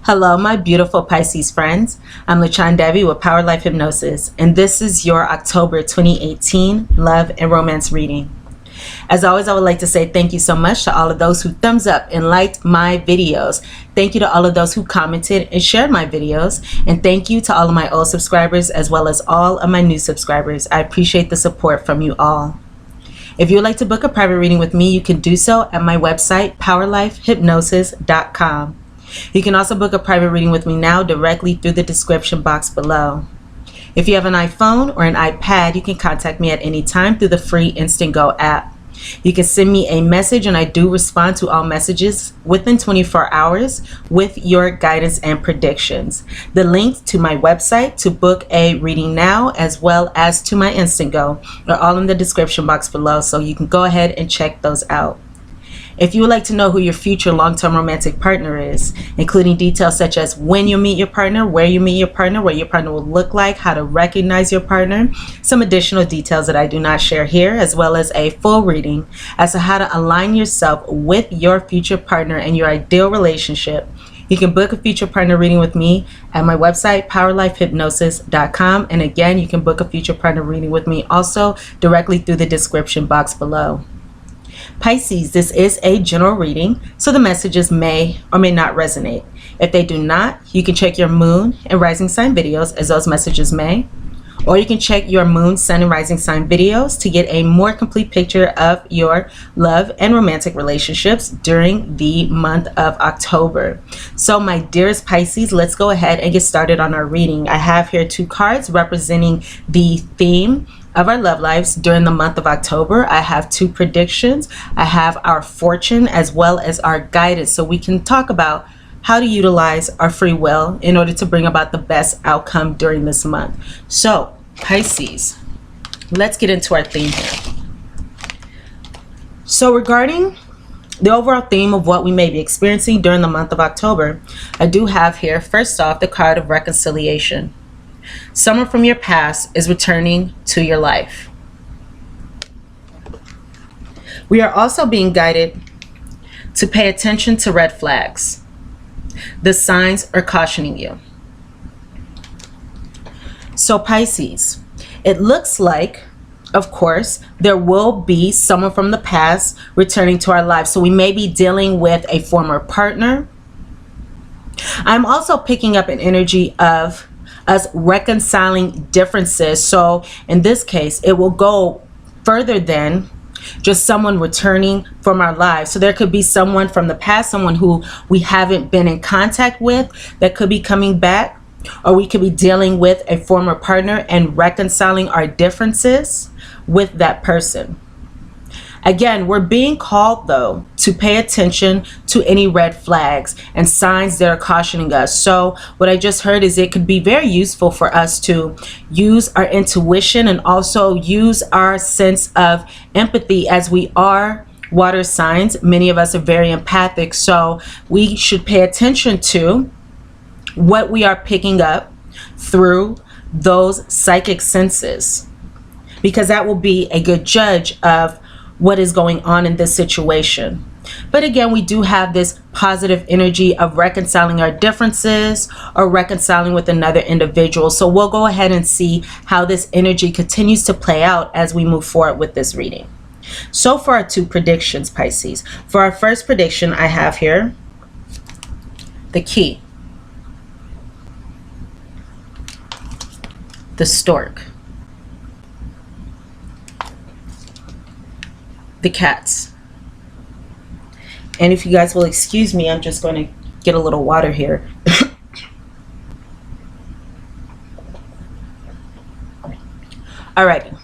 Hello, my beautiful Pisces friends. I'm LaChan Devi with Power Life Hypnosis, and this is your October 2018 love and romance reading. As always, I would like to say thank you so much to all of those who thumbs up and liked my videos. Thank you to all of those who commented and shared my videos. And thank you to all of my old subscribers as well as all of my new subscribers. I appreciate the support from you all. If you would like to book a private reading with me, you can do so at my website, POWERLIFEHYPNOSIS.com. You can also book a private reading with me now directly through the description box below. If you have an iPhone or an iPad, you can contact me at any time through the free Instant Go app. You can send me a message and I do respond to all messages within 24 hours with your guidance and predictions. The link to my website to book a reading now as well as to my Instant Go are all in the description box below, so you can go ahead and check those out. If you would like to know who your future long-term romantic partner is, including details such as when you meet your partner, where you meet your partner, what your partner will look like, how to recognize your partner, some additional details that I do not share here, as well as a full reading as to how to align yourself with your future partner and your ideal relationship, you can book a future partner reading with me at my website, POWERLIFEHYPNOSIS.com. And again, you can book a future partner reading with me also directly through the description box below. Pisces, this is a general reading, so the messages may or may not resonate. If they do not, you can check your moon and rising sign videos as those messages may, or you can check your moon, sun, and rising sign videos to get a more complete picture of your love and romantic relationships during the month of October. So my dearest Pisces, let's go ahead and get started on our reading. I have here two cards representing the theme of our love lives during the month of October. I have two predictions. I have our fortune as well as our guidance, so we can talk about how to utilize our free will in order to bring about the best outcome during this month. So Pisces, let's get into our theme here. So regarding the overall theme of what we may be experiencing during the month of October, I do have here first off the card of reconciliation. Someone from your past is returning to your life. We are also being guided to pay attention to red flags. The signs are cautioning you. So Pisces, it looks like, of course, there will be someone from the past returning to our lives. So we may be dealing with a former partner. I'm also picking up an energy of us reconciling differences. So in this case, it will go further than just someone returning from our lives. So there could be someone from the past, someone who we haven't been in contact with that could be coming back, or we could be dealing with a former partner and reconciling our differences with that person. Again, we're being called, though, to pay attention to any red flags and signs that are cautioning us. So what I just heard is it could be very useful for us to use our intuition and also use our sense of empathy, as we are water signs. Many of us are very empathic, so we should pay attention to what we are picking up through those psychic senses, because that will be a good judge of what is going on in this situation. But again, we do have this positive energy of reconciling our differences or reconciling with another individual. So we'll go ahead and see how this energy continues to play out as we move forward with this reading. So for our two predictions, Pisces, for our first prediction, I have here the key, the stork, the cats. And if you guys will excuse me, I'm just going to get a little water here. Alrighty.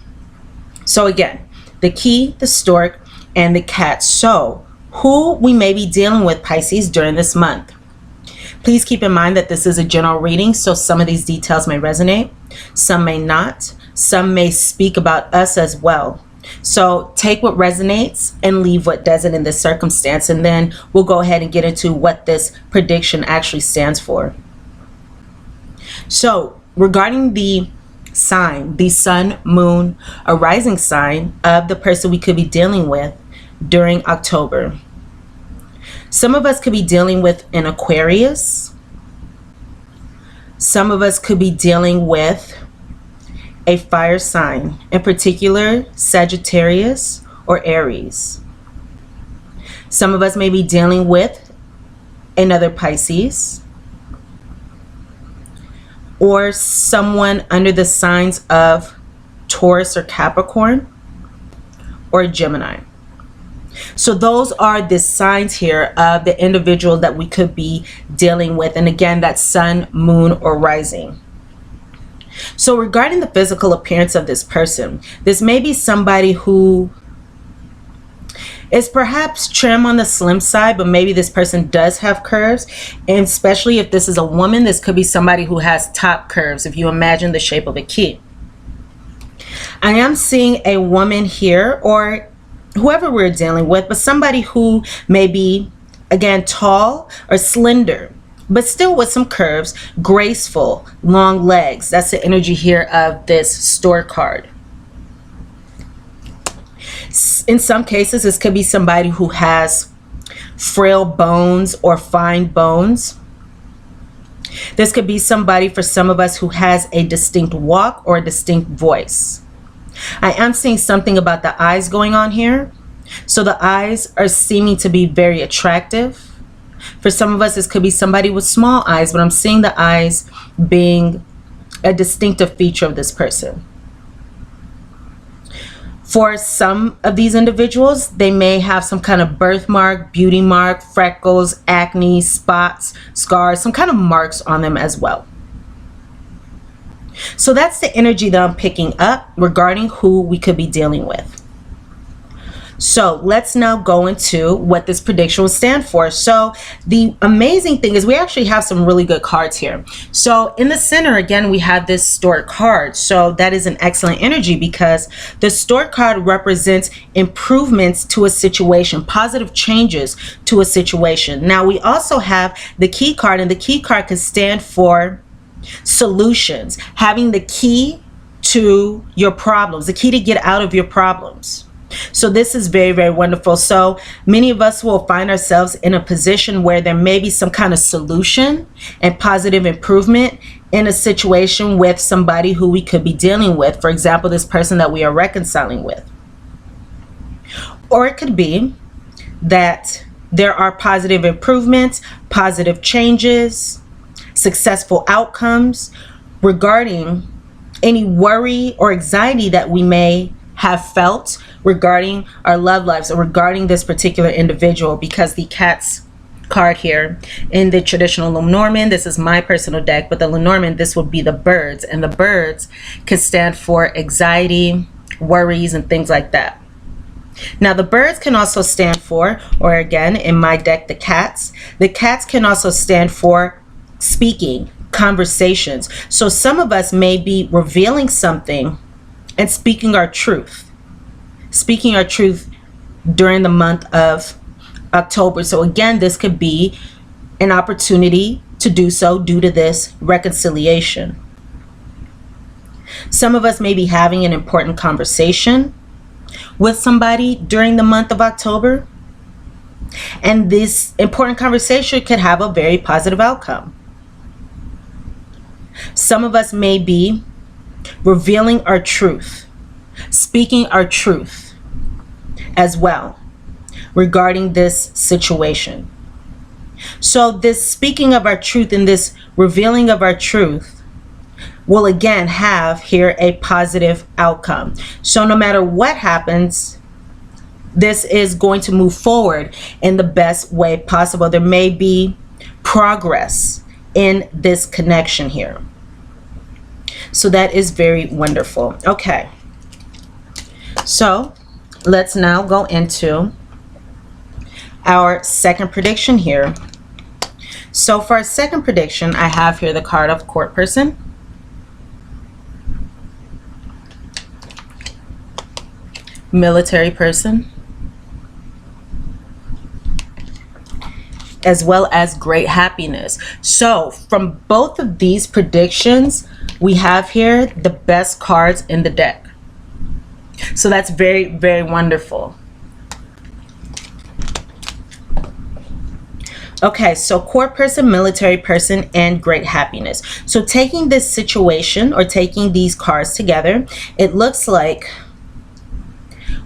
So again, the key, the stork, and the cat. So who we may be dealing with, Pisces, during this month. Please keep in mind that this is a general reading, so some of these details may resonate, some may not, some may speak about us as well. So take what resonates and leave what doesn't in this circumstance, and then we'll go ahead and get into what this prediction actually stands for. So regarding the sign, the sun, moon, or rising sign of the person we could be dealing with during October, Some of us could be dealing with an Aquarius, Some of us could be dealing with a fire sign, in particular Sagittarius or Aries. Some of us may be dealing with another Pisces, or someone under the signs of Taurus or Capricorn, or Gemini. So those are the signs here of the individual that we could be dealing with. And again, that's sun, moon, or rising. So regarding the physical appearance of this person, this may be somebody who is perhaps trim on the slim side, but maybe this person does have curves. And especially if this is a woman, this could be somebody who has top curves, if you imagine the shape of a key. I am seeing a woman here, or whoever we're dealing with, but somebody who may be, again, tall or slender, but still with some curves, graceful, long legs. That's the energy here of this store card. In some cases, this could be somebody who has frail bones or fine bones. This could be somebody, for some of us, who has a distinct walk or a distinct voice. I am seeing something about the eyes going on here. So the eyes are seeming to be very attractive. For some of us, this could be somebody with small eyes, but I'm seeing the eyes being a distinctive feature of this person. For some of these individuals, they may have some kind of birthmark, beauty mark, freckles, acne, spots, scars, some kind of marks on them as well. So that's the energy that I'm picking up regarding who we could be dealing with. So let's now go into what this prediction will stand for. So the amazing thing is we actually have some really good cards here. So in the center, again, we have this Stork card. So that is an excellent energy, because the Stork card represents improvements to a situation, positive changes to a situation. Now we also have the Key card, and the Key card can stand for solutions, having the key to your problems, the key to get out of your problems. So this is very, very wonderful. So many of us will find ourselves in a position where there may be some kind of solution and positive improvement in a situation with somebody who we could be dealing with. For example, this person that we are reconciling with. Or it could be that there are positive improvements, positive changes, successful outcomes regarding any worry or anxiety that we may have felt regarding our love lives or regarding this particular individual. Because the Cat's card here in the traditional Lenormand, this is my personal deck, but the Lenormand, this would be the birds, and the birds can stand for anxiety, worries, and things like that. Now the birds can also stand for, or again in my deck, the cats can also stand for speaking, conversations. So some of us may be revealing something and speaking our truth during the month of October. So again, this could be an opportunity to do so due to this reconciliation. Some of us may be having an important conversation with somebody during the month of October, and this important conversation could have a very positive outcome. Some of us may be revealing our truth, speaking our truth as well regarding this situation. So this speaking of our truth and this revealing of our truth will again have here a positive outcome. So no matter what happens, this is going to move forward in the best way possible. There may be progress in this connection here. So that is very wonderful. Okay, so let's now go into our second prediction here. So for our second prediction, I have here the card of Court Person, Military Person, as well as Great Happiness. So from both of these predictions, we have here the best cards in the deck. So that's very, very wonderful. Okay, so court person, military person, and great happiness. So taking this situation or taking these cards together, it looks like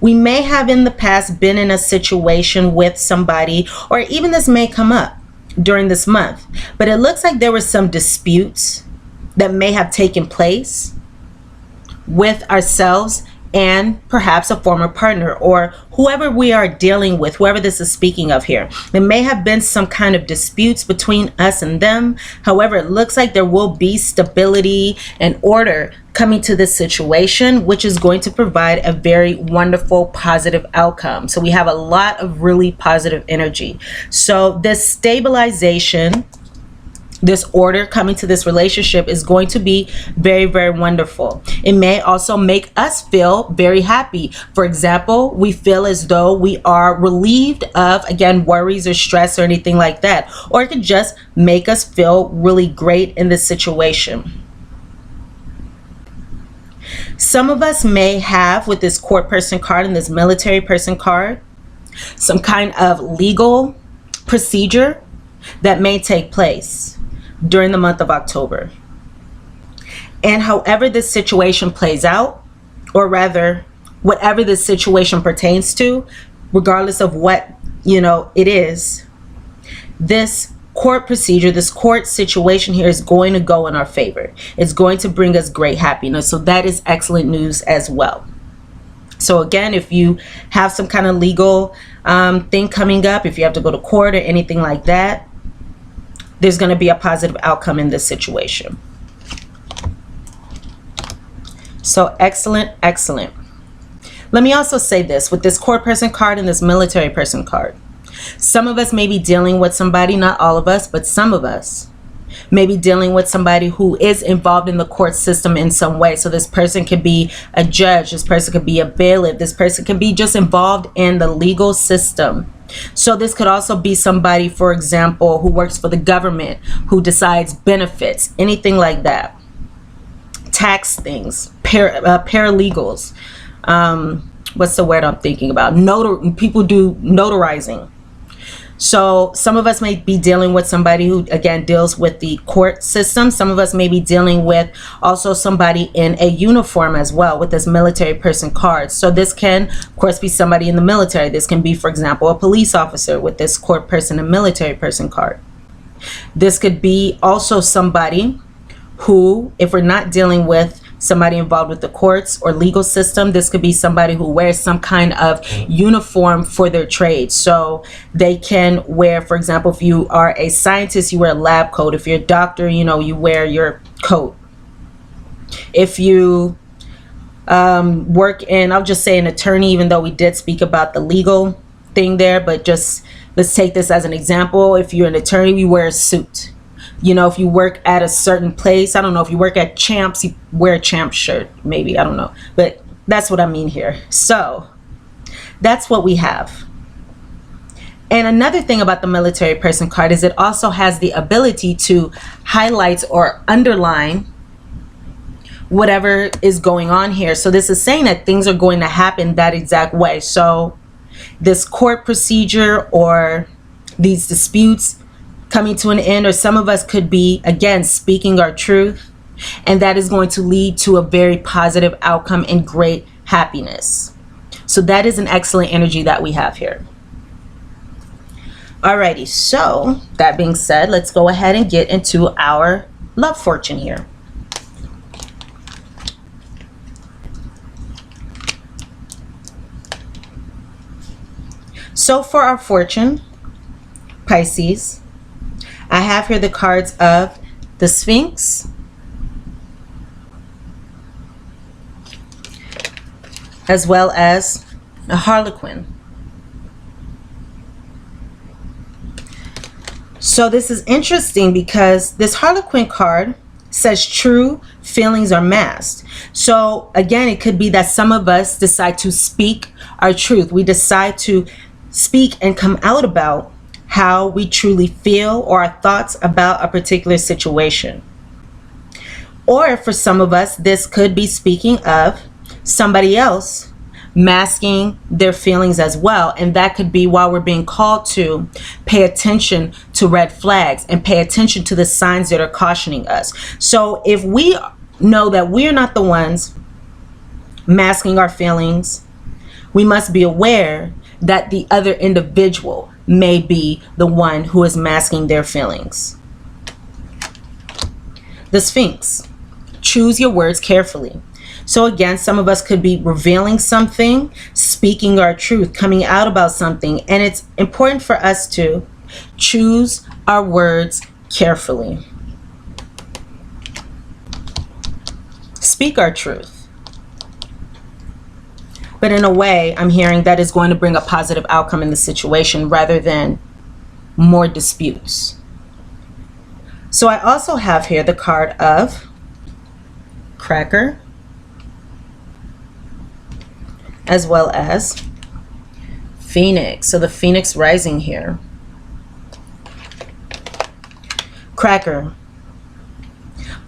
we may have in the past been in a situation with somebody, or even this may come up during this month, but it looks like there were some disputes that may have taken place with ourselves and perhaps a former partner or whoever we are dealing with, whoever this is speaking of here. There may have been some kind of disputes between us and them. However, it looks like there will be stability and order coming to this situation, which is going to provide a very wonderful, positive outcome. So we have a lot of really positive energy. So this stabilization, this order coming to this relationship is going to be very, very wonderful. It may also make us feel very happy. For example, we feel as though we are relieved of, again, worries or stress or anything like that. Or it could just make us feel really great in this situation. Some of us may have, with this court person card and this military person card, some kind of legal procedure that may take place during the month of October. And however this situation plays out, or rather whatever this situation pertains to, regardless of what it is, this court procedure, this court situation here is going to go in our favor. It's going to bring us great happiness. So that is excellent news as well. So again, if you have some kind of legal thing coming up, if you have to go to court or anything like that, there's going to be a positive outcome in this situation. So excellent, excellent. Let me also say this, with this court person card and this military person card, some of us may be dealing with somebody, not all of us, but some of us may be dealing with somebody who is involved in the court system in some way. So this person could be a judge, this person could be a bailiff, this person could be just involved in the legal system. So this could also be somebody, for example, who works for the government, who decides benefits, anything like that. Tax things, paralegals, what's the word I'm thinking about? People do notarizing. So some of us may be dealing with somebody who, again, deals with the court system. Some of us may be dealing with also somebody in a uniform as well with this military person card. So this can, of course, be somebody in the military. This can be, for example, a police officer with this court person and military person card. This could be also somebody who, if we're not dealing with somebody involved with the courts or legal system, this could be somebody who wears some kind of uniform for their trade. So they can wear, for example, if you are a scientist, you wear a lab coat. If you're a doctor, you wear your coat. If you work in, I'll just say an attorney, even though we did speak about the legal thing there, but just let's take this as an example. If you're an attorney, you wear a suit. If you work at a certain place, I don't know, if you work at Champs, you wear a Champs shirt, maybe, I don't know. But that's what I mean here. So that's what we have. And another thing about the military person card is it also has the ability to highlight or underline whatever is going on here. So this is saying that things are going to happen that exact way. So this court procedure or these disputes coming to an end, or some of us could be, again, speaking our truth, and that is going to lead to a very positive outcome and great happiness. So that is an excellent energy that we have here. Alrighty, so that being said, let's go ahead and get into our love fortune here. So for our fortune, Pisces, I have here the cards of the Sphinx, as well as a Harlequin. So this is interesting because this Harlequin card says true feelings are masked. So again, it could be that some of us decide to speak our truth. We decide to speak and come out about how we truly feel or our thoughts about a particular situation. Or for some of us, this could be speaking of somebody else masking their feelings as well. And that could be while we're being called to pay attention to red flags and pay attention to the signs that are cautioning us. So if we know that we're not the ones masking our feelings, we must be aware that the other individual may be the one who is masking their feelings. The Sphinx. Choose your words carefully. So again, some of us could be revealing something, speaking our truth, coming out about something, and it's important for us to choose our words carefully. Speak our truth. But in a way, I'm hearing that is going to bring a positive outcome in the situation rather than more disputes. So I also have here the card of Cracker, as well as Phoenix. So the Phoenix rising here. Cracker.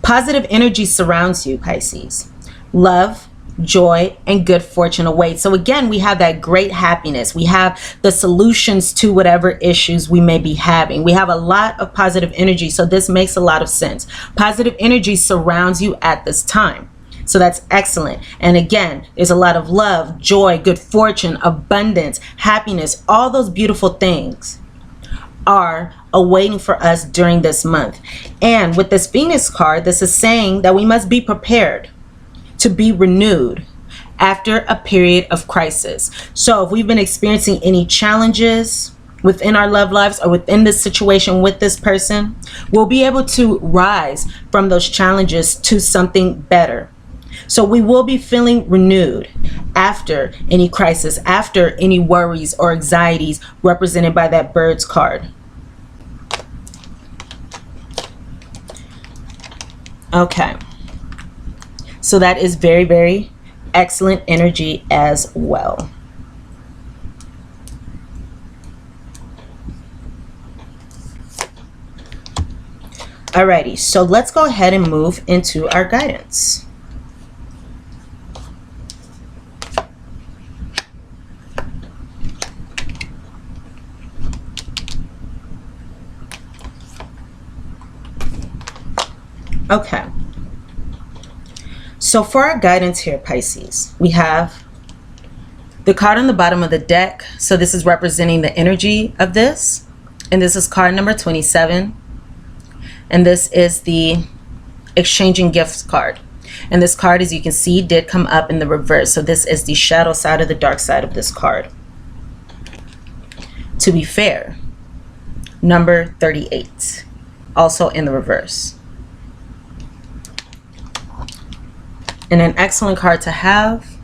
Positive energy surrounds you, Pisces. Love, joy, and good fortune await. So again, we have that great happiness. We have the solutions to whatever issues we may be having. We have a lot of positive energy. So this makes a lot of sense. Positive energy surrounds you at this time. So that's excellent. And again, there's a lot of love, joy, good fortune, abundance, happiness. All those beautiful things are awaiting for us during this month. And with this Phoenix card, this is saying that we must be prepared to be renewed after a period of crisis. So if we've been experiencing any challenges within our love lives or within this situation with this person, we'll be able to rise from those challenges to something better. So we will be feeling renewed after any crisis, after any worries or anxieties represented by that Birds card. Okay. So that is very, very excellent energy as well. Alrighty, so let's go ahead and move into our guidance. Okay. So for our guidance here, Pisces, we have the card on the bottom of the deck. So this is representing the energy of this. And this is card number 27. And this is the exchanging gifts card. And this card, as you can see, did come up in the reverse. So this is the shadow side of the dark side of this card. To be fair, number 38, also in the reverse. And an excellent card to have,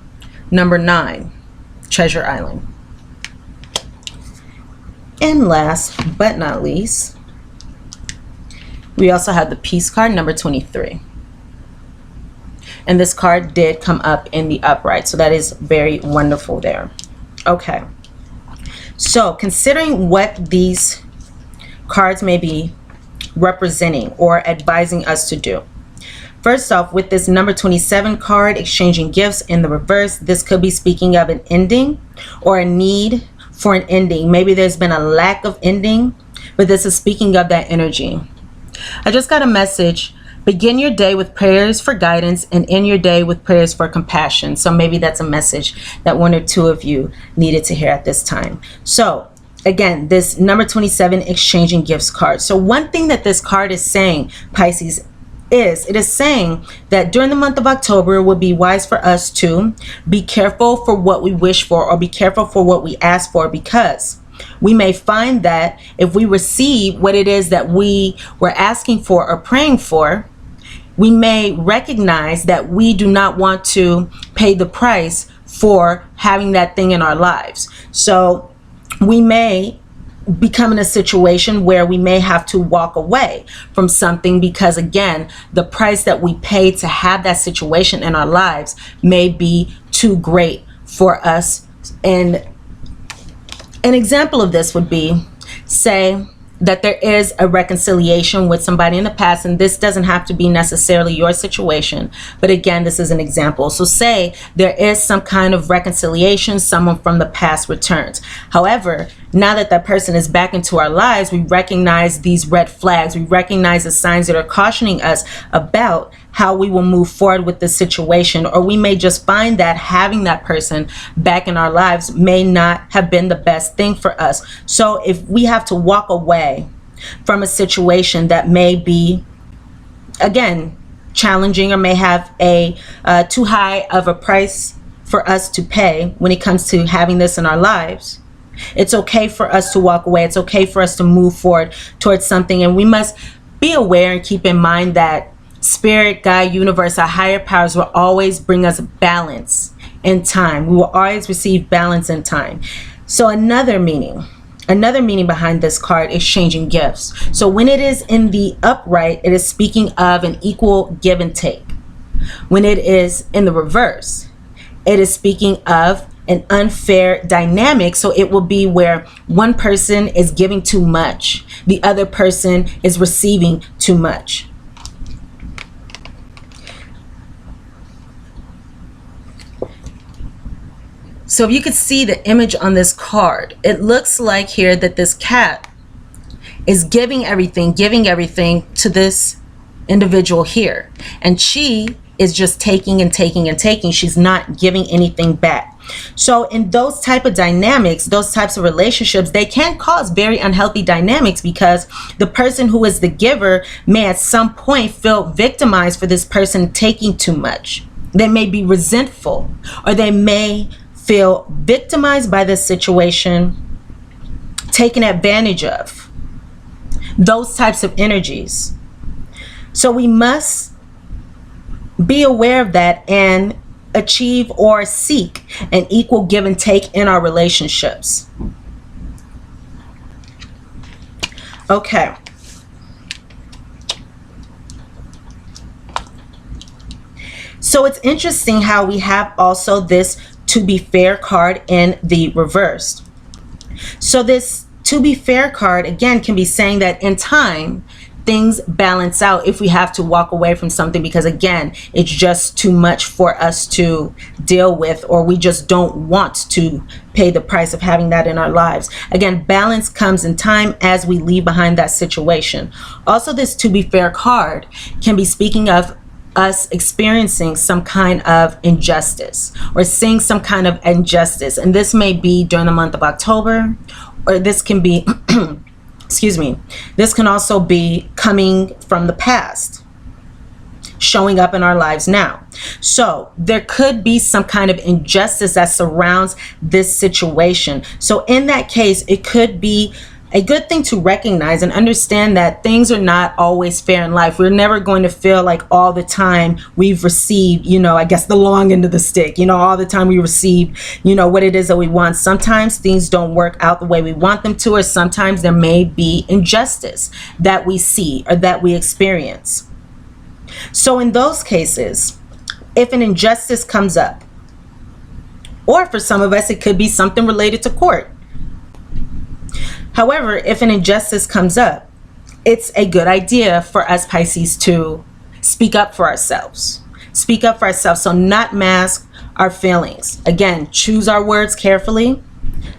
number 9, Treasure Island. And last but not least, we also have the Peace card, number 23. And this card did come up in the upright, so that is very wonderful there. Okay, so considering what these cards may be representing or advising us to do. First off, with this number 27 card, exchanging gifts in the reverse, this could be speaking of an ending or a need for an ending. Maybe there's been a lack of ending, but this is speaking of that energy. I just got a message. Begin your day with prayers for guidance and end your day with prayers for compassion. So maybe that's a message that one or two of you needed to hear at this time. So again, this number 27 exchanging gifts card. So one thing that this card is saying, Pisces, it is saying that during the month of October, it would be wise for us to be careful for what we wish for or be careful for what we ask for, because we may find that if we receive what it is that we were asking for or praying for, we may recognize that we do not want to pay the price for having that thing in our lives. So we may become in a situation where we may have to walk away from something because, again, the price that we pay to have that situation in our lives may be too great for us. And an example of this would be, say that there is a reconciliation with somebody in the past, and this doesn't have to be necessarily your situation, but again, this is an example. So say there is some kind of reconciliation, someone from the past returns. However, now that that person is back into our lives, we recognize these red flags. We recognize the signs that are cautioning us about how we will move forward with the situation, or we may just find that having that person back in our lives may not have been the best thing for us. So if we have to walk away from a situation that may be, again, challenging, or may have a too high of a price for us to pay when it comes to having this in our lives, it's okay for us to walk away. It's okay for us to move forward towards something. And we must be aware and keep in mind that Spirit, God, universe, our higher powers will always bring us balance in time. We will always receive balance in time. So another meaning behind this card is changing gifts. So when it is in the upright, it is speaking of an equal give and take. When it is in the reverse, it is speaking of an unfair dynamic. So it will be where one person is giving too much, the other person is receiving too much. So if you could see the image on this card, it looks like here that this cat is giving everything to this individual here. And she is just taking and taking and taking. She's not giving anything back. So in those type of dynamics, those types of relationships, they can cause very unhealthy dynamics, because the person who is the giver may at some point feel victimized for this person taking too much. They may be resentful, or they may feel victimized by this situation, taken advantage of. Those types of energies. So we must be aware of that and achieve or seek an equal give and take in our relationships. Okay. So it's interesting how we have also this to be fair card in the reverse. So this to be fair card again can be saying that in time things balance out if we have to walk away from something, because again, it's just too much for us to deal with, or we just don't want to pay the price of having that in our lives. Again, balance comes in time as we leave behind that situation. Also, this to be fair card can be speaking of us experiencing some kind of injustice, or seeing some kind of injustice, and this may be during the month of October, or this can be excuse me, this can also be coming from the past, showing up in our lives now. So there could be some kind of injustice that surrounds this situation. So in that case, it could be a good thing to recognize and understand that things are not always fair in life. We're never going to feel like all the time we've received, I guess the long end of the stick, all the time we receive, what it is that we want. Sometimes things don't work out the way we want them to, or sometimes there may be injustice that we see or that we experience. So in those cases, if an injustice comes up, or for some of us, it could be something related to court. However, if an injustice comes up, it's a good idea for us Pisces to speak up for ourselves. Speak up for ourselves. So not mask our feelings. Again, choose our words carefully,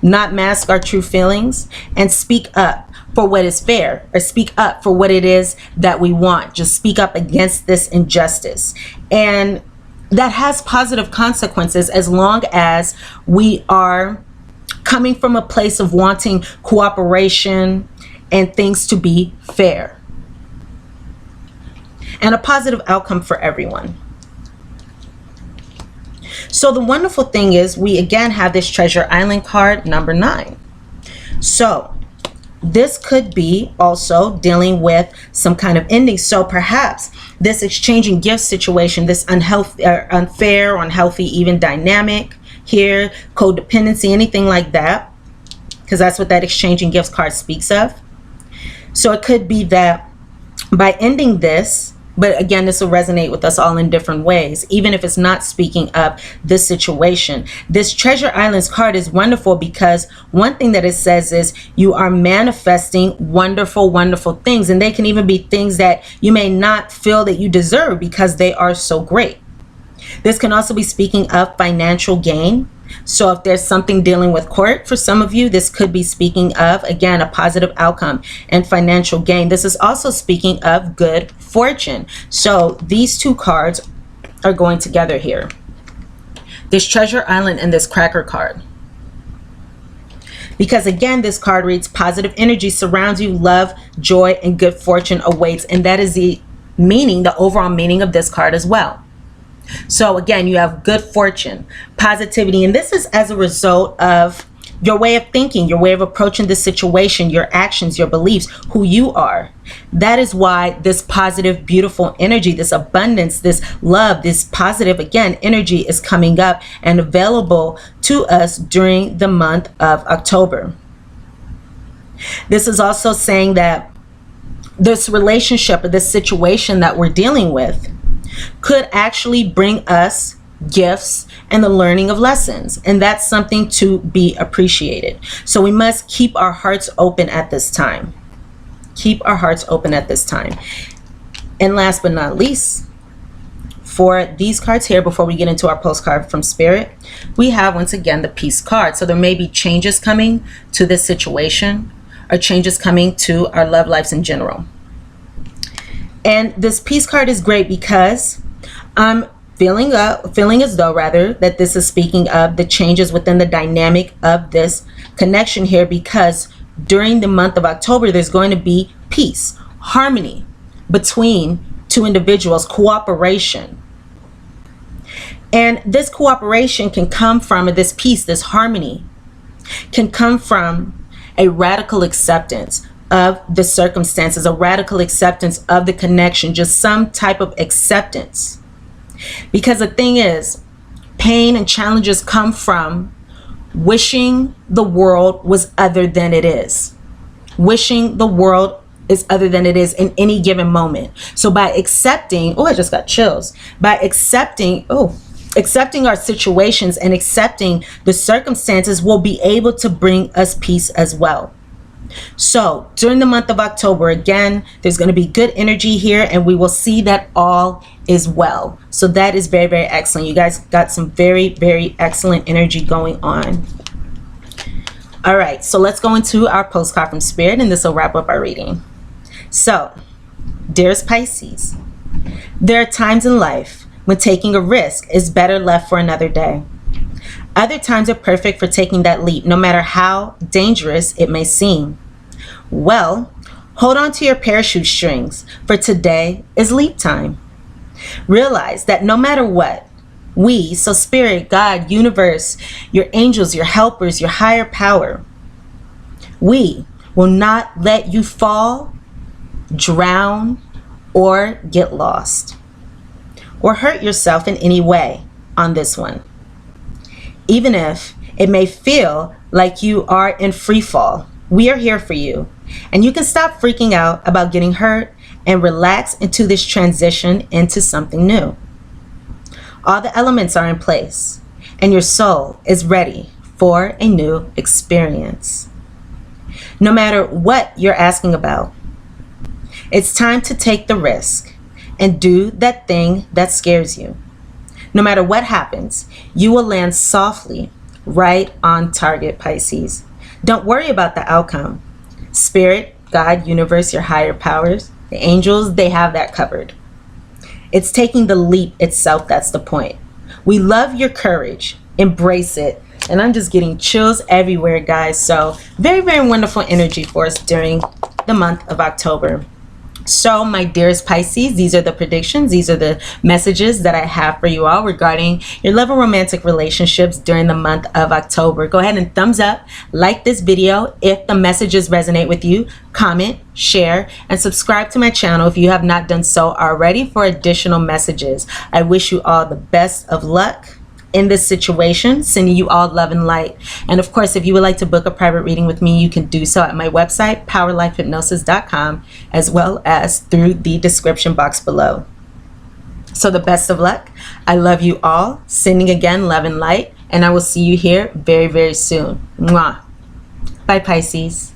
not mask our true feelings, and speak up for what is fair, or speak up for what it is that we want. Just speak up against this injustice. And that has positive consequences as long as we are coming from a place of wanting cooperation and things to be fair and a positive outcome for everyone. So the wonderful thing is we again have this Treasure Island card number 9. So this could be also dealing with some kind of ending. So perhaps this exchanging gifts situation, this unhealthy, unfair, unhealthy even dynamic here, codependency, anything like that, because that's what that exchanging gifts card speaks of. So it could be that by ending this, But again, this will resonate with us all in different ways, even if it's not speaking of this situation. This Treasure Islands card is wonderful because one thing that it says is you are manifesting wonderful, wonderful things. And they can even be things that you may not feel that you deserve because they are so great. This can also be speaking of financial gain. So if there's something dealing with court for some of you, this could be speaking of, again, a positive outcome and financial gain. This is also speaking of good fortune. So these two cards are going together here. This Treasure Island and this Cracker card. Because again, this card reads positive energy surrounds you, love, joy, and good fortune awaits. And that is the meaning, the overall meaning of this card as well. So again, you have good fortune, positivity, and this is as a result of your way of thinking, your way of approaching the situation, your actions, your beliefs, who you are. That is why this positive, beautiful energy, this abundance, this love, this positive, again, energy is coming up and available to us during the month of October. This is also saying that this relationship or this situation that we're dealing with could actually bring us gifts and the learning of lessons, and that's something to be appreciated. So we must keep our hearts open at this time. Keep our hearts open at this time. And last but not least, for these cards here, before we get into our postcard from Spirit, we have once again the Peace card. So there may be changes coming to this situation or changes coming to our love lives in general. And this Peace card is great because I'm feeling as though that this is speaking of the changes within the dynamic of this connection here, because during the month of October, there's going to be peace, harmony between two individuals, cooperation. And this cooperation can come from, this peace, this harmony can come from a radical acceptance of the circumstances, a radical acceptance of the connection, just some type of acceptance. Because the thing is, pain and challenges come from wishing the world was other than it is. Wishing the world is other than it is in any given moment. So by accepting, I just got chills. By accepting our situations and accepting the circumstances will be able to bring us peace as well. So during the month of October, again, there's going to be good energy here, and we will see that all is well. So that is very, very excellent. You guys got some very, very excellent energy going on. All right, so let's go into our postcard from Spirit, and this will wrap up our reading. So, dearest Pisces, there are times in life when taking a risk is better left for another day. Other times are perfect for taking that leap, no matter how dangerous it may seem. Well, hold on to your parachute strings, for today is leap time. Realize that no matter what, we, so Spirit, God, universe, your angels, your helpers, your higher power, we will not let you fall, drown, or get lost, or hurt yourself in any way on this one. Even if it may feel like you are in free fall, we are here for you. And you can stop freaking out about getting hurt and relax into this transition into something new. All the elements are in place, and your soul is ready for a new experience. No matter what you're asking about, it's time to take the risk and do that thing that scares you. No matter what happens, you will land softly, right on target, Pisces. Don't worry about the outcome. Spirit, God, universe, your higher powers, the angels, they have that covered. It's taking the leap itself that's the point. We love your courage. Embrace it. And I'm just getting chills everywhere, guys. So very, very wonderful energy for us during the month of October. So my dearest Pisces, these are the predictions. These are the messages that I have for you all regarding your love and romantic relationships during the month of October. Go ahead and thumbs up, like this video if the messages resonate with you, comment, share, and subscribe to my channel if you have not done so already for additional messages. I wish you all the best of luck in this situation, sending you all love and light. And of course, if you would like to book a private reading with me, you can do so at my website, PowerLifeHypnosis.com, as well as through the description box below. So the best of luck. I love you all. Sending again love and light. And I will see you here very, very soon. Mwah. Bye, Pisces.